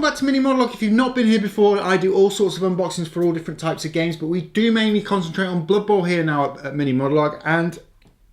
back to Mini-Modelog. If you've not been here before, I do all sorts of unboxings for all different types of games, but we do mainly concentrate on Blood Bowl here now at Mini-Modelog, and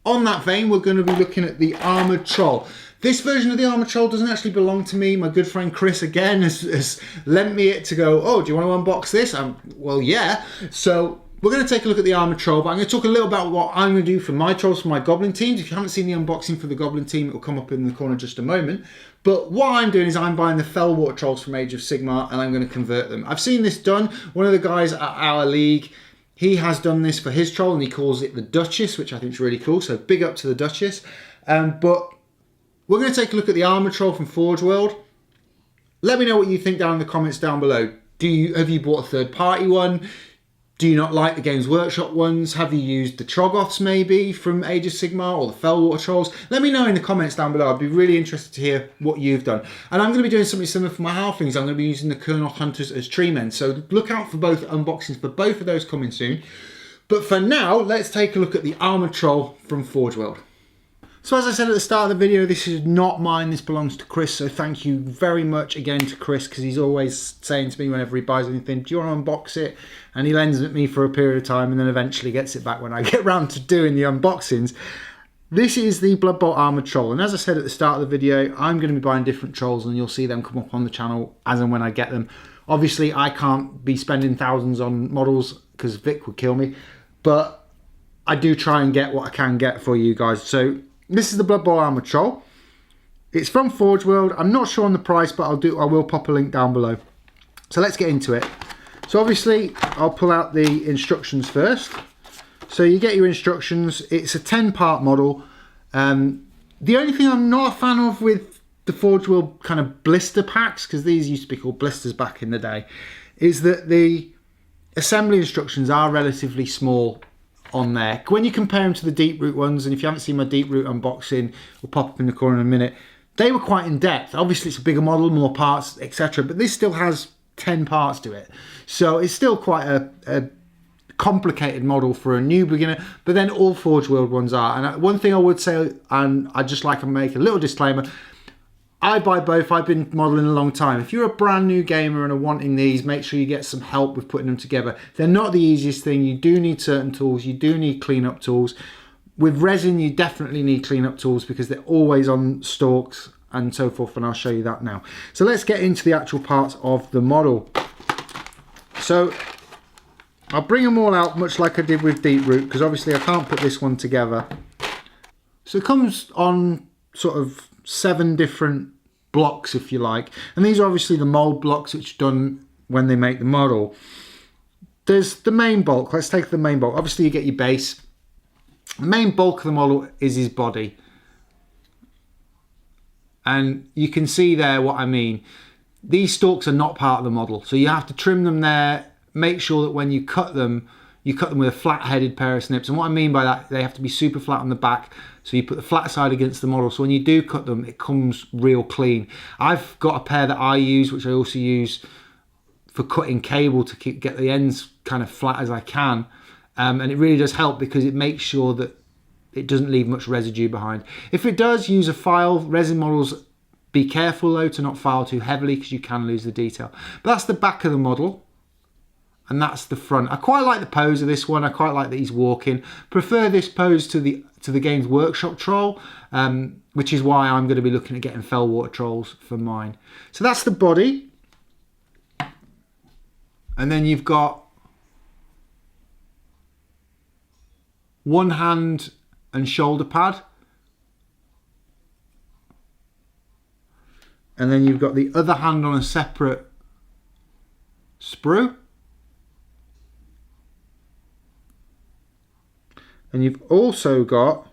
on that vein, we're going to be looking at the Armoured Troll. This version of the Armoured Troll doesn't actually belong to me. My good friend Chris, again, has lent me it to go, oh, do you want to unbox this? Well, yeah. So we're going to take a look at the Armoured Troll, but I'm going to talk a little about what I'm going to do for my trolls, for my Goblin teams. If you haven't seen the unboxing for the Goblin team, it will come up in the corner just a moment. But what I'm doing is I'm buying the Fellwater Trolls from Age of Sigmar, and I'm going to convert them. I've seen this done. One of the guys at our league, he has done this for his troll, and he calls it the Duchess, which I think is really cool. So big up to the Duchess. But we're going to take a look at the Armoured Troll from Forge World. Let me know what you think down in the comments down below. Have you bought a third-party one? Do you not like the Games Workshop ones? Have you used the Troggoths maybe from Age of Sigmar, or the Fellwater Trolls? Let me know in the comments down below. I'd be really interested to hear what you've done. And I'm going to be doing something similar for my Halflings. I'm going to be using the Colonel Hunters as tree men. So look out for both unboxings for both of those coming soon. But for now, let's take a look at the Armoured Troll from Forge World. So as I said at the start of the video, this is not mine, this belongs to Chris, so thank you very much again to Chris, because he's always saying to me whenever he buys anything, do you want to unbox it? And he lends it me for a period of time and then eventually gets it back when I get round to doing the unboxings. This is the Blood Bowl Armoured Troll, and as I said at the start of the video, I'm going to be buying different trolls and you'll see them come up on the channel as and when I get them. Obviously I can't be spending thousands on models because Vic would kill me, but I do try and get what I can get for you guys. So this is the Blood Bowl Armoured Troll. It's from Forge World. I'm not sure on the price, but I will pop a link down below. So let's get into it. So obviously, I'll pull out the instructions first. So you get your instructions. It's a 10-part model. The only thing I'm not a fan of with the Forge World kind of blister packs, because these used to be called blisters back in the day, is that the assembly instructions are relatively small on there. When you compare them to the Deep Root ones, and if you haven't seen my Deep Root unboxing, we'll pop up in the corner in a minute, they were quite in depth. Obviously it's a bigger model, more parts, etc., but this still has 10 parts to it, so it's still quite a complicated model for a new beginner. But then all Forge World ones are, and one thing I would say, and I'd just like to make a little disclaimer, I buy both. I've been modelling a long time. If you're a brand new gamer and are wanting these, make sure you get some help with putting them together. They're not the easiest thing. You do need certain tools. You do need cleanup tools. With resin, you definitely need cleanup tools because they're always on stalks and so forth, and I'll show you that now. So let's get into the actual parts of the model. So I'll bring them all out much like I did with Deep Root, because obviously I can't put this one together. So it comes on sort of 7 different blocks, if you like, and these are obviously the mold blocks which are done when they make the model. There's the main bulk. Let's take the main bulk. Obviously you get your base. The main bulk of the model is his body, and you can see there what I mean. These stalks are not part of the model, so you have to trim them there. Make sure that when you cut them with a flat-headed pair of snips. And what I mean by that, they have to be super flat on the back. So you put the flat side against the model. So when you do cut them, it comes real clean. I've got a pair that I use, which I also use for cutting cable to get the ends kind of flat as I can. And it really does help because it makes sure that it doesn't leave much residue behind. If it does, use a file. Resin models, be careful though to not file too heavily because you can lose the detail. But that's the back of the model. And that's the front. I quite like the pose of this one. I quite like that he's walking. Prefer this pose to the Games Workshop troll, which is why I'm going to be looking at getting Fellwater Trolls for mine. So that's the body. And then you've got one hand and shoulder pad. And then you've got the other hand on a separate sprue. And you've also got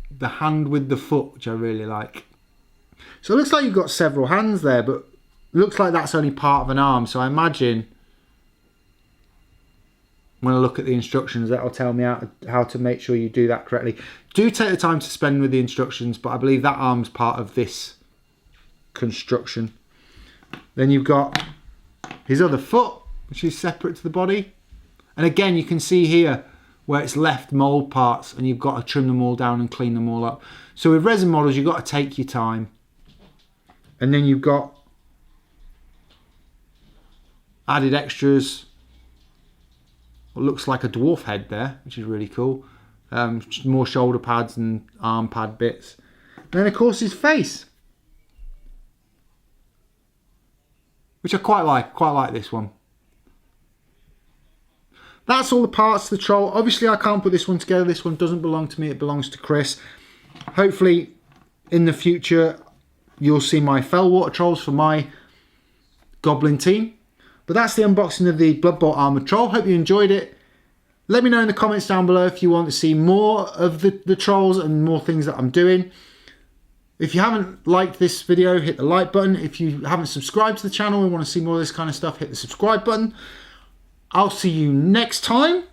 the hand with the foot, which I really like. So it looks like you've got several hands there, but it looks like that's only part of an arm. So I imagine when I look at the instructions, that'll tell me how to make sure you do that correctly. Do take the time to spend with the instructions, but I believe that arm's part of this construction. Then you've got his other foot, which is separate to the body. And again, you can see here where it's left mould parts and you've got to trim them all down and clean them all up. So with resin models, you've got to take your time. And then you've got added extras. What looks like a dwarf head there, which is really cool. More shoulder pads and arm pad bits. And then of course his face, which I quite like this one. That's all the parts of the troll. Obviously I can't put this one together. This one doesn't belong to me, it belongs to Chris. Hopefully in the future you'll see my Fellwater trolls for my goblin team. But that's the unboxing of the Blood Bowl Armoured Troll. Hope you enjoyed it. Let me know in the comments down below if you want to see more of the trolls and more things that I'm doing. If you haven't liked this video, hit the like button. If you haven't subscribed to the channel and want to see more of this kind of stuff, hit the subscribe button. I'll see you next time.